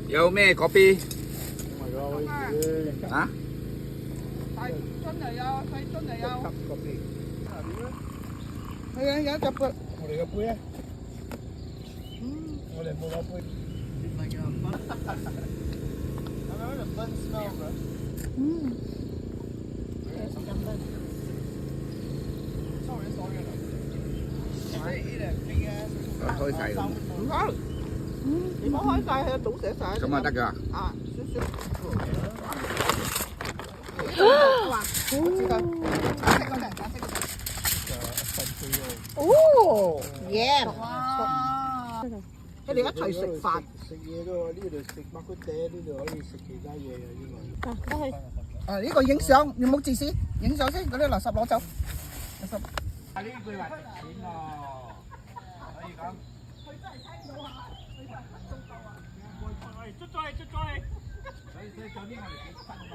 有咩嗰邊？啊？大樽又有，細樽又有。係啊，有一隻杯。我哋嘅杯咧？我哋冇個杯。係咪嗰度分 smell 嘅？開晒咁。唔開。你冇開晒，佢倒瀉晒。咁啊得㗎。啊，少少。哇！我知道。橙色嗰隻，橙色嗰隻。哦，耶！哇！佢哋一齊食飯。食嘢都呢度食麥骨嗲，呢度可以食其他嘢嘅呢個。啊，得去。啊，呢個影相，你冇自私，影相先，嗰啲垃圾攞走。垃圾。呢句話值錢喎，可以講。佢真係聽到啊！佢真係中夠啊！出咗嚟，出咗嚟！所以做啲我哋幾分攞。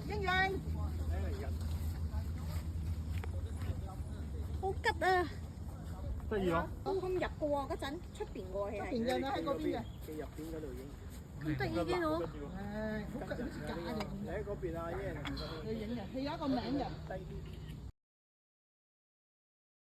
英英，好吉啊！得意啊！高空入嘅喎，嗰陣出邊嘅喎，係出邊嘅喺嗰邊嘅。咁得意嘅喎。誒，好吉，好似假嘅。你喺嗰邊啊，英。你影嘅，佢有一個名嘅。